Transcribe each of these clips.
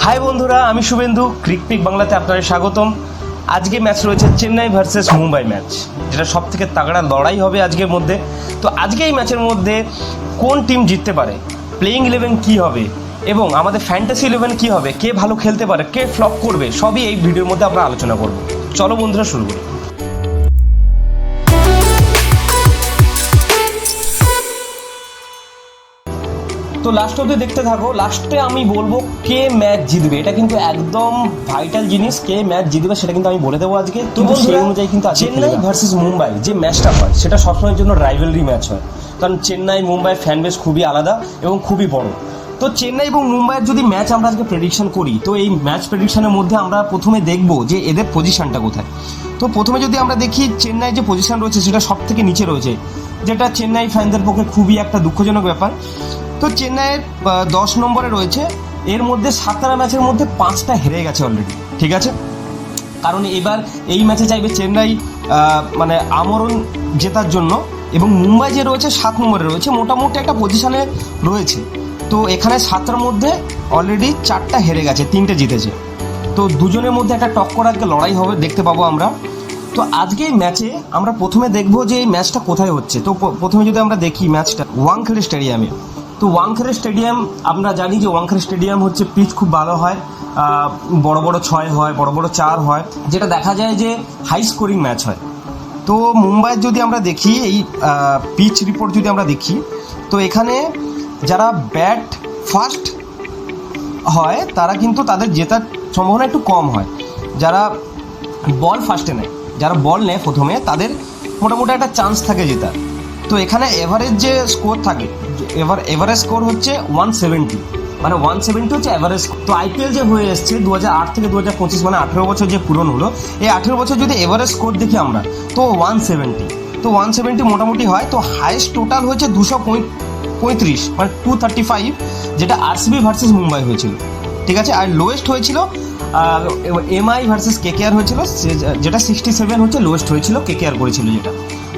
High বন্ধুরা, আমি শুভেন্দু। ক্রিকপিক বাংলাতে আপনাদের স্বাগতম। আজকে ম্যাচ রয়েছে চেন্নাই ভার্সেস মুম্বাই ম্যাচ, যেটা সব থেকে তাগড়া লড়াই হবে আজকের মধ্যে। তো আজকে এই ম্যাচের মধ্যে কোন টিম জিততে পারে, প্লেইং 11 কী হবে এবং আমাদের ফ্যান্টাসি 11 কী হবে, কে ভালো খেলতে পারে, কে ফ্লপ করবে, সবই এই ভিডিওর মধ্যে আমরা আলোচনা করব। চলো বন্ধুরা শুরু করি। তো লাস্ট অবধি দেখতে থাকো। লাস্টে আমি বলবো কে ম্যাচ জিতবে, এটা কিন্তু একদম ভাইটাল জিনিস। কে ম্যাচ জিতবে সেটা কিন্তু আমি বলে দেবো আজকে। তো সেই অনুযায়ী কিন্তু চেন্নাই ভার্সেস মুম্বাই যে ম্যাচটা হয় সেটা সবসময়ের জন্য রাইভেলরি ম্যাচ হয়, কারণ চেন্নাই মুম্বাই ফ্যান বেস খুবই আলাদা এবং খুবই বড়। তো চেন্নাই এবং মুম্বাইয়ের যদি ম্যাচ আমরা আজকে প্রেডিকশন করি, তো এই ম্যাচ প্রেডিকশনের মধ্যে আমরা প্রথমে দেখবো যে এদের পজিশনটা কোথায়। তো প্রথমে যদি আমরা দেখি চেন্নাই যে পজিশন রয়েছে সেটা সব থেকে নিচে রয়েছে, যেটা চেন্নাই ফ্যানদের পক্ষে খুবই একটা দুঃখজনক ব্যাপার। তো চেন্নাইয়ের 10 নম্বরে রয়েছে, এর মধ্যে 17 ম্যাচের মধ্যে 5টা হেরে গেছে অলরেডি, ঠিক আছে। কারণ এবার এই ম্যাচে চাইবে চেন্নাই মানে আমরণ জেতার জন্য, এবং মুম্বাই যে রয়েছে 7 নম্বরে রয়েছে, মোটামুটি একটা পজিশনে রয়েছে। তো এখানে 7টার মধ্যে অলরেডি 4টা হেরে গেছে, 3টে জিতেছে। তো দুজনের মধ্যে একটা টক্কর আজকে লড়াই হবে, দেখতে পাবো আমরা। তো আজকে এই ম্যাচে আমরা প্রথমে দেখবো যে এই ম্যাচটা কোথায় হচ্ছে। তো প্রথমে যদি আমরা দেখি ম্যাচটা ওয়াংখেড়ে স্টেডিয়ামে। তো ওয়াংখেড়ে স্টেডিয়াম, আমরা জানি যে ওয়াংখেড়ে স্টেডিয়াম হচ্ছে পিচ খুব ভালো হয়, বড় বড় 6 হয়, বড় বড় 4 হয়, যেটা দেখা যায় যে হাই স্কোরিং ম্যাচ হয়। তো মুম্বাইয়ের যদি আমরা দেখি এই পিচ রিপোর্ট যদি আমরা দেখি, তো এখানে যারা ব্যাট ফার্স্ট হয় তারা কিন্তু তাদের জেতার সম্ভাবনা একটু কম হয়। যারা বল ফার্স্টে নেয়, যারা বল নেয় প্রথমে, তাদের মোটামুটি একটা চান্স থাকে জেতার। তো এখানে এভারেজ যে স্কোর থাকে, এভারেজ স্কোর হচ্ছে 170, মানে 170 হচ্ছে অ্যাভারেজ। তো আইপিএল যে হয়ে এসছে 2008 থেকে 2025, মানে 18 বছর যে পূরণ হলো, এই 18 বছর যদি এভারেজ স্কোর দেখি আমরা, তো 170। তো 170 মোটামুটি হয়। তো হাইস্ট টোটাল হচ্ছে 235, মানে 235, যেটা আরসিবি ভার্সেস মুম্বাই হয়েছিল, ঠিক আছে। আর লোয়েস্ট হয়েছিল এমআই ভার্সেস কেকেআর হয়েছিল, যেটা 67 হচ্ছে লোয়েস্ট হয়েছিল, কেকেআর করেছিল যেটা।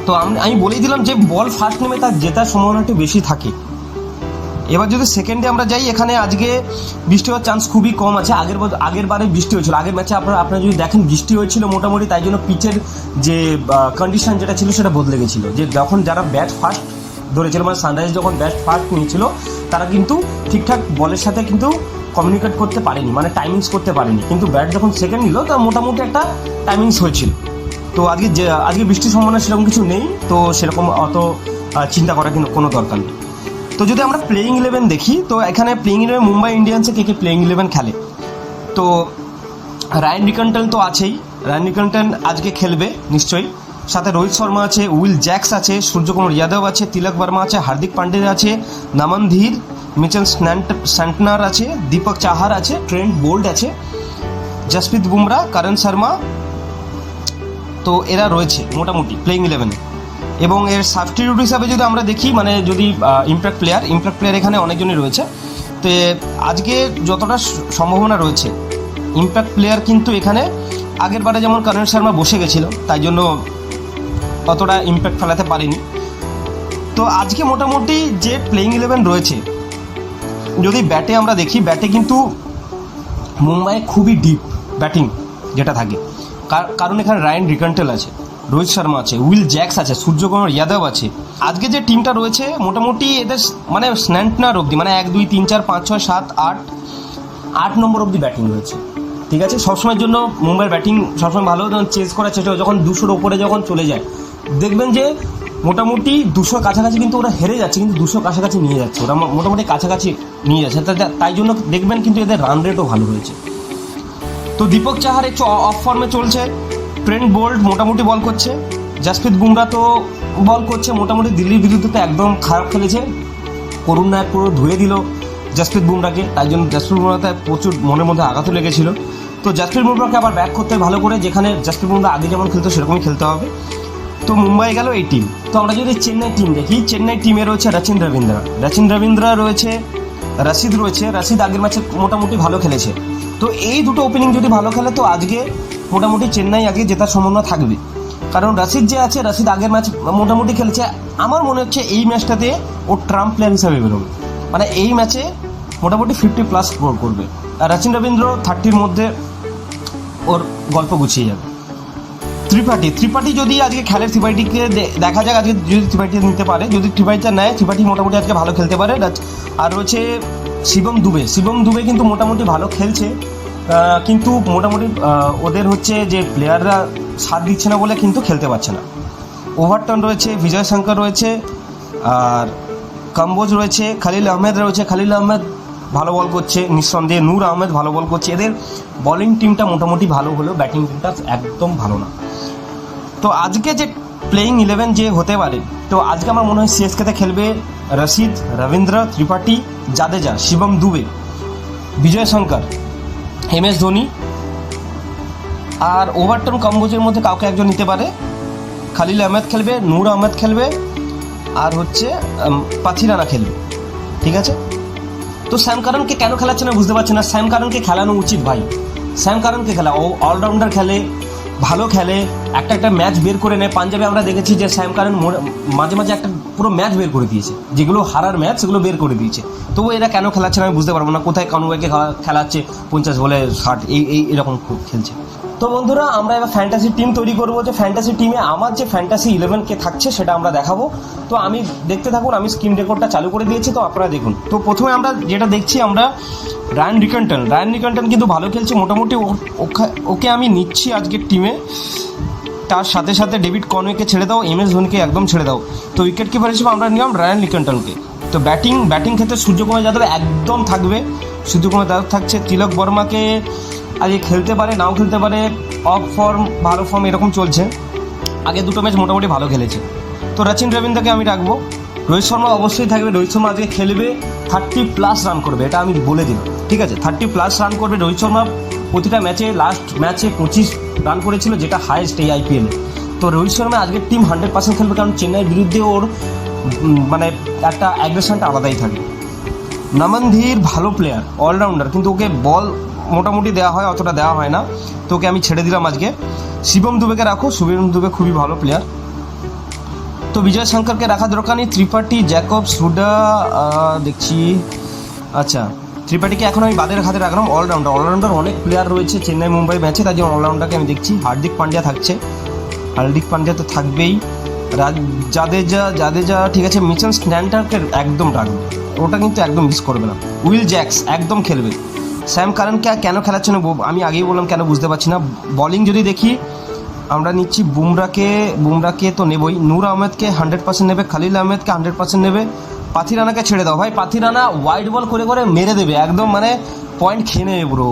তো আমি বলেই দিলাম যে বল ফার্স্ট নেমে তার জেতার সম্ভাবনা একটু বেশি থাকে। এবার যদি সেকেন্ডে আমরা যাই, এখানে আজকে বৃষ্টি হওয়ার চান্স খুবই কম আছে। আগের বারে বৃষ্টি হয়েছিল, আগের ম্যাচে আপনারা যদি দেখেন বৃষ্টি হয়েছিল মোটামুটি, তাই জন্য পিচের যে কন্ডিশন যেটা ছিল সেটা বদলে গেছিলো। যে যখন যারা ব্যাট ফার্স্ট ধরেছিল, মানে সানরাইজ যখন ব্যাট ফার্স্ট নিয়েছিল, তারা কিন্তু ঠিকঠাক বলের সাথে কিন্তু কমিউনিকেট করতে পারেনি, মানে টাইমিংস করতে পারেনি। কিন্তু ব্যাট যখন সেকেন্ড নিল, তা মোটামুটি একটা টাইমিংস হয়েছিল। তো আজকে বৃষ্টির সম্ভাবনা সেরকম কিছু নেই, তো সেরকম অত চিন্তা করার কিন্তু কোনো দরকার নেই। তো যদি আমরা প্লেইং 11 দেখি, তো এখানে প্লেইং 11 মুম্বাই ইন্ডিয়ান্সে কে প্লেইং 11 খেলে। তো রায়ান রিকন্টন তো আছেই, রায়ান রিকন্টন আজকে খেলবে নিশ্চয়ই। সাথে রোহিত শর্মা আছে, উইল জ্যাক্স আছে, সূর্যকুমার যাদব আছে, তিলক বর্মা আছে, হার্দিক পান্ডে আছে, নমন ধীর, মিচেল স্যান্টনার আছে, দীপক চাহার আছে, ট্রেন্ট বোল্ট আছে, জসপ্রীত বুমরা, করণ শর্মা। তো এরা রয়েছে মোটামুটি প্লেইং 11-এ। এবং এর সাবস্টিটিউট হিসাবে যদি আমরা দেখি, মানে যদি ইম্প্যাক্ট প্লেয়ার এখানে অনেকজনই রয়েছে। তো আজকে যতটা সম্ভাবনা রয়েছে ইম্প্যাক্ট প্লেয়ার কিন্তু এখানে আগের বারে যেমন করণ শর্মা বসে গেছিলো, তাই জন্য অতটা ইম্প্যাক্ট ফেলাতে পারেনি। তো আজকে মোটামুটি যে প্লেইং 11 রয়েছে, যদি ব্যাটে আমরা দেখি, ব্যাটে কিন্তু মুম্বাই খুবই ডিপ ব্যাটিং যেটা থাকে, কারণ এখানে রায়ান রিকন্টন আছে, রোহিত শর্মা আছে, উইল জ্যাক্স আছে, সূর্যকুমার যাদব আছে। আজকে যে টিমটা রয়েছে মোটামুটি এদের মানে স্ন্যান্টনার অবধি, মানে 1 2 3 4 5 6 7 8 নম্বর অবধি ব্যাটিং রয়েছে, ঠিক আছে। সবসময়ের জন্য মুম্বাইয়ের ব্যাটিং সবসময় ভালো, যখন চেস করার চেষ্টা হয়, যখন 200-র ওপরে যখন চলে যায়, দেখবেন যে মোটামুটি 200 কাছাকাছি কিন্তু ওরা হেরে যাচ্ছে, কিন্তু 200 কাছাকাছি নিয়ে যাচ্ছে, ওরা মোটামুটি কাছাকাছি নিয়ে যাচ্ছে। তাই জন্য দেখবেন কিন্তু এদের রান রেটও ভালো হয়েছে। তো দীপক চাহার একটু অফ ফর্মে চলছে, ট্রেন্ট বোল্ট মোটামুটি বল করছে, জসপ্রীত বুমরা তো বল করছে মোটামুটি। দিল্লির বিরুদ্ধে তো একদম খারাপ খেলেছে, করুণ নায়ক পুরো ধুয়ে দিল জসপ্রীত বুমরাকে, তাই জন্য জসপ্রীত বুমরাতে প্রচুর মনের মধ্যে আঘাতও লেগেছিল। তো জসপ্রীত বুমরাকে আবার ব্যাক করতে ভালো করে, যেখানে জসপ্রীত বুমরা আগে যেমন খেলতো সেরকমই খেলতে হবে। তো মুম্বাই গেল এই টিম। তো আমরা যদি চেন্নাই টিম দেখি, চেন্নাই টিমে রয়েছে রচিন রবীন্দ্রা রয়েছে, রাশিদ আগের ম্যাচে মোটামুটি ভালো খেলেছে। তো এই দুটো ওপেনিং যদি ভালো খেলে, তো আজকে মোটামুটি চেন্নাই আগে জেতার সম্ভাবনা থাকবে। কারণ রাশিদ আগের ম্যাচ মোটামুটি খেলেছে। আমার মনে হচ্ছে এই ম্যাচটাতে ও ট্রাম্প প্লেয়ার হিসাবে বেরোবে, মানে এই ম্যাচে মোটামুটি 50+ স্কোর করবে। রচিন রবীন্দ্র 30-র মধ্যে ওর গল্প গুছিয়ে যাবে। ত্রিপাঠী যদি আজকে খেলে, ত্রিপাঠীকে দেখা যাক আজকে যদি ত্রিপাঠী নিতে পারে, যদি ত্রিপাঠীটা নেয়, ত্রিপাঠী মোটামুটি আজকে ভালো খেলতে পারে। আর রয়েছে শিবম দুবে কিন্তু মোটামুটি ভালো খেলছে, কিন্তু মোটামুটি ওদের হচ্ছে যে প্লেয়াররা সাথ দিচ্ছে না বলে কিন্তু খেলতে পারছে না। ওভারটন রয়েছে, বিজয় শঙ্কর রয়েছে, আর কম্বোজ রয়েছে, খালিল আহমেদ রয়েছে। খালিল আহমেদ ভালো বল করছে নিঃসন্দেহে, নূর আহমেদ ভালো বল করছে। এদের বলিং টিমটা মোটামুটি ভালো হলেও ব্যাটিং টিমটা একদম ভালো না। তো আজকে যে প্লেয়িং 11 যে হতে পারে, তো আজকে আমার মনে হয় সিএসকেতে খেলবে রশিদ, রবীন্দ্র, ত্রিপাঠী, জাদেজা, শিবম দুবে, বিজয় শঙ্কর, MS ধোনি, আর ওভারটন কম্বোজের মধ্যে কাউকে একজন নিতে পারে। খালিল আহমেদ খেলবে, নূর আহমেদ খেলবে, আর হচ্ছে পাথি রানা খেলবে। ঠিক আছে, তো স্যাম কারনকে কেন খেলাচ্ছে না বুঝতে পারছি না। স্যাম কারনকে খেলানো উচিত ভাই, স্যাম কারনকে খেলা, ও অলরাউন্ডার খেলে, ভালো খেলে, একটা ম্যাচ বের করে নেয়। পাঞ্জাবে আমরা দেখেছি যে স্যাম কারন মাঝে মাঝে একটা পুরো ম্যাচ বের করে দিয়েছে, যেগুলো হারার ম্যাচ সেগুলো বের করে দিয়েছে। তবু এরা কেন খেলাচ্ছে না আমি বুঝতে পারবো না। কোথায় কনওয়েকে খেলাচ্ছে 50 বলে 60, এরকম খেলছে। তো বন্ধুরা, আমরা এবার ফ্যান্টাসি টিম তৈরি করবো। যে ফ্যান্টাসি টিমে আমার যে ফ্যান্টাসি 11 থাকছে সেটা আমরা দেখাবো। তো আমি দেখতে থাকুন, আমি স্ক্রিন রেকর্ডটা চালু করে দিয়েছি, তো আপনারা দেখুন। তো প্রথমে আমরা যেটা দেখছি, আমরা রায়ান রিকন্টন কিন্তু ভালো খেলছে মোটামুটি, ওকে আমি নিচ্ছি আজকের টিমে। তার সাথে সাথে ডেভিড কনওয়েকে ছেড়ে দাও, MS ধোনিকে একদম ছেড়ে দাও। তো উইকেট কিপার হিসেবে আমরা নিলাম রায়ান রিকন্টনকে। তো ব্যাটিং ক্ষেত্রে সূর্যকুমার যাদব একদম থাকবে, সূর্যকুমার যাদব থাকছে। তিলক বর্মাকে আজকে খেলতে পারে, নাও খেলতে পারে, অফ ফর্ম ভালো ফর্ম এরকম চলছে। আগে দুটো ম্যাচ মোটামুটি ভালো খেলেছে। তো রচিন রবীন্দ্রকে আমি রাখবো। রোহিত শর্মা অবশ্যই থাকবে, রোহিত শর্মা আজকে খেলবে, 30+ রান করবে, এটা আমি বলে দিলাম। ঠিক আছে, 30+ রান করবে রোহিত শর্মা। প্রতিটা ম্যাচে, লাস্ট ম্যাচে 25 রান করেছিল, যেটা হাইয়েস্ট এই IPL। তো রোহিত শর্মা আজকের টিম 100% খেলবে, কারণ চেন্নাইয়ের বিরুদ্ধে ওর মানে একটা অ্যাগ্রেশনটা আলাদাই থাকে। নমনধীর ভালো প্লেয়ার, অলরাউন্ডার, কিন্তু ওকে বল মোটামুটি দেওয়া হয়, অতটা দেওয়া হয় না, তো ওকে আমি ছেড়ে দিলাম আজকে। শিবম দুবেকে রাখো, শিবম দুবে খুবই ভালো প্লেয়ার। তো বিজয় শঙ্করকে রাখা দরকার নেই। ত্রিপাঠী, জ্যাকব, সুডা দেখছি। আচ্ছা, ত্রিপাঠীকে এখন আমি বাদের হাতে রাখলাম। অলরাউন্ডার অনেক প্লেয়ার রয়েছে চেন্নাই মুম্বাই ম্যাচে, তাই জন্য অলরাউন্ডারকে আমি দেখছি। হার্দিক পান্ডিয়া থাকছে, হার্দিক পান্ডিয়া তো থাকবেই। জাদেজা ঠিক আছে। মিচেল স্ট্যান্ডারকে একদম রাখবে, ওটা কিন্তু একদম মিস করবে না। উইল জ্যাক্স একদম খেলবে। স্যাম কারনকে কেন খেলাচ্ছে না আমি আগেই বললাম, কেন বুঝতে পারছি না। বলিং যদি দেখি, আমরা নিচ্ছি বুমরাকে তো নেবই, নূর আহমেদকে 100% নেবে, খালিল আহমেদকে 100% নেবে। পাথি রানাকে ছেড়ে দাও ভাই, পাথি রানা ওয়াইড বল করে করে মেরে দেবে একদম, মানে পয়েন্ট খেয়ে নেবে পুরো।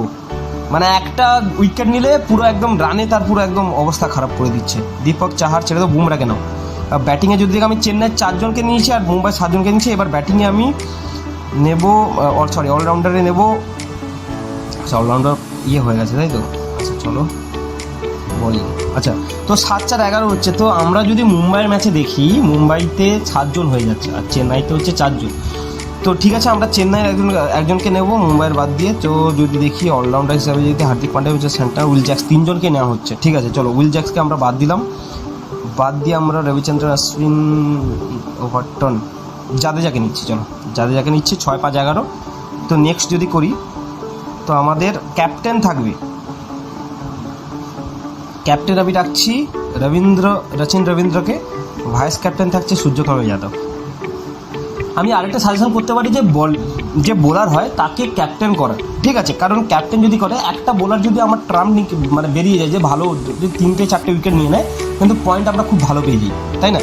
মানে একটা উইকেট নিলে পুরো একদম রানে তার পুরো একদম অবস্থা খারাপ করে দিচ্ছে। দীপক চাহার ছেড়ে দাও, বুমরাকে নাও। ব্যাটিংয়ে যদি আমি চেন্নাই 4 জনকে নিয়েছি আর মুম্বাই 7 জনকে নিয়েছি, এবার ব্যাটিংয়ে আমি নেব, অলরাউন্ডারে নেব। অলরাউন্ডার হয়ে গেছে তাই তো। আচ্ছা চলো বলি। আচ্ছা, তো 7-4-11 হচ্ছে। তো আমরা যদি মুম্বাইয়ের ম্যাচে দেখি, মুম্বাইতে 7 জন হয়ে যাচ্ছে আর চেন্নাইতে হচ্ছে 4 জন। তো ঠিক আছে, আমরা চেন্নাইয়ের একজনকে নেব মুম্বাইয়ের বাদ দিয়ে। তো যদি দেখি অলরাউন্ডার হিসাবে যদি হার্দিক পান্ডিয়া হচ্ছে সেন্টার, উইল জ্যাক্স 3 জনকে নেওয়া হচ্ছে। ঠিক আছে, চলো উইল জ্যাক্সকে আমরা বাদ দিলাম। বাদ দিয়ে আমরা রবিচন্দ্রন অশ্বিন, ওভারটন, জাদেজাকে নিচ্ছি। চলো জাদেজাকে নিচ্ছি, 6-5-11। তো নেক্সট যদি করি, তো আমাদের ক্যাপ্টেন থাকবে, ক্যাপ্টেন আমি রাখছি রচিন রবীন্দ্রকে। ভাইস ক্যাপ্টেন থাকছে সূর্যকুমার যাদব। আমি আরেকটা সাজেশন করতে পারি যে বোলার হয় তাকে ক্যাপ্টেন করা। ঠিক আছে, কারণ ক্যাপ্টেন যদি করে, একটা বোলার যদি আমার মানে বেরিয়ে যায় যে ভালো, যদি 3-4 উইকেট নিয়ে নেয়, কিন্তু পয়েন্ট আমরা খুব ভালো পেয়ে যাই, তাই না?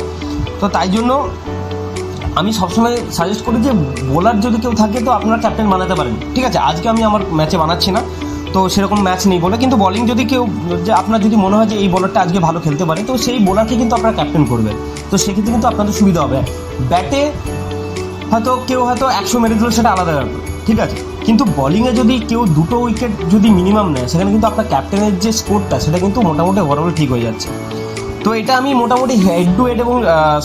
তো তাই জন্য আমি সবসময় সাজেস্ট করি যে বোলার যদি কেউ থাকে তো আপনারা ক্যাপ্টেন বানাতে পারেন। ঠিক আছে, আজকে আমি আমার ম্যাচে বানাচ্ছি না, তো সেরকম ম্যাচ নেই বলে। কিন্তু বলিং যদি কেউ, যে আপনার যদি মনে হয় যে এই বোলারটা আজকে ভালো খেলতে পারে, তো সেই বোলারকে কিন্তু আপনারা ক্যাপ্টেন করবেন। তো সেক্ষেত্রে কিন্তু আপনাদের সুবিধা হবে। ব্যাটে হয়তো কেউ 100 মেরে দিল, সেটা আলাদা ব্যাপার, ঠিক আছে। কিন্তু বলিংয়ে যদি কেউ 2টো উইকেট যদি মিনিমাম নেয়, সেখানে কিন্তু আপনার ক্যাপ্টেনের যে স্কোরটা, সেটা কিন্তু মোটামুটি ওভারঅল ঠিক হয়ে যাচ্ছে। তো এটা আমি মোটামুটি হেড টু হেড এবং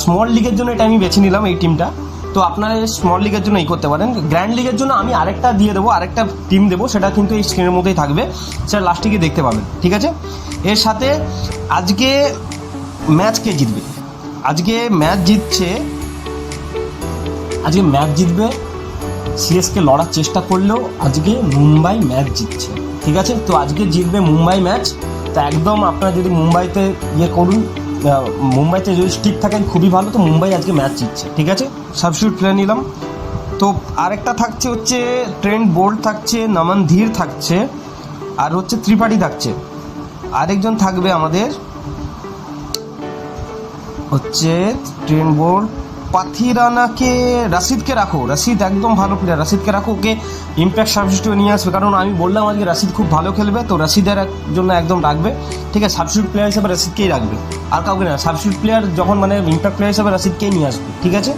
স্মল লিগের জন্য এটা আমি বেছে নিলাম এই টিমটা। তো আপনারা স্মল লিগের জন্য এই করতে পারেন। গ্র্যান্ড লিগের জন্য আমি আরেকটা দিয়ে দেবো, আরেকটা টিম দেবো, সেটা কিন্তু এই স্ক্রিনের মধ্যেই থাকবে, সেটা লাস্টে গিয়ে দেখতে পাবেন। ঠিক আছে, এর সাথে আজকে ম্যাচ কে জিতবে, আজকে ম্যাচ জিতবে সিএসকে লড়ার চেষ্টা করলেও আজকে মুম্বাই ম্যাচ জিতছে, ঠিক আছে। তো আজকে জিতবে মুম্বাই ম্যাচ। তো একদম আপনারা যদি মুম্বাইতে করুন, মুম্বাইতে যদি স্টিক থাকেন খুবই ভালো। তো মুম্বাই আজকে ম্যাচ জিতছে, ঠিক আছে। সাবস্টিটিউট প্লেয়ার নিলাম। তো আরেকটা থাকছে হচ্ছে ট্রেন্ট বোল্ট থাকছে, নমন ধীর থাকছে, আর হচ্ছে ত্রিপাঠী থাকছে। আরেকজন থাকবে আমাদের হচ্ছে ট্রেন্ট বোল্ট, পাথিরানাকে, রাশিদকে রাখো। রাশিদ একদম ভালো প্লেয়ার, রাশিদকে রাখো। ওকে ইম্প্যাক্ট সাবস্টিটিউট নিয়ে আসবে, কারণ আমি বললাম আজকে রাশিদ খুব ভালো খেলবে। তো রাশিদের জন্য একদম রাখবে, ঠিক আছে। সাবস্টিটিউট প্লেয়ার হিসেবে রাশিদকেই রাখবে, আর কাউকে না। সাবস্টিটিউট প্লেয়ার যখন মানে ইম্প্যাক্ট প্লেয়ার হিসেবে রাশিদকেই নিয়ে আসবে, ঠিক আছে।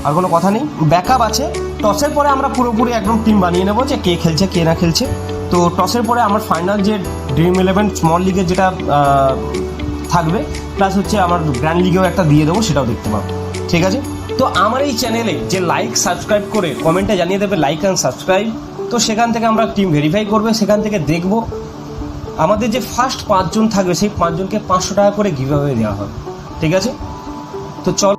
আর কোনো কথা নেই। ব্যাকআপ আছে। টসের পরে আমরা পুরোপুরি একদম টিম বানিয়ে নেবো যে কে খেলছে কে না খেলছে। তো টসের পরে আমার ফাইনাল যে ড্রিম 11 স্মল লিগের যেটা থাকবে, প্লাস হচ্ছে আমার গ্র্যান্ড লিগেও একটা দিয়ে দেবো, সেটাও দেখতে পাবো, ঠিক আছে। তো আমার এই চ্যানেলে যে লাইক সাবস্ক্রাইব করে কমেন্টে জানিয়ে দেবে লাইক অ্যান্ড সাবস্ক্রাইব, তো সেখান থেকে আমরা টিম ভেরিফাই করবে, সেখান থেকে দেখব আমাদের যে ফার্স্ট 5 জন থাকবে সেই 5 জনকে 500 টাকা করে গিভঅ্যাওয়ে দেওয়া হবে, ঠিক আছে। তো চল।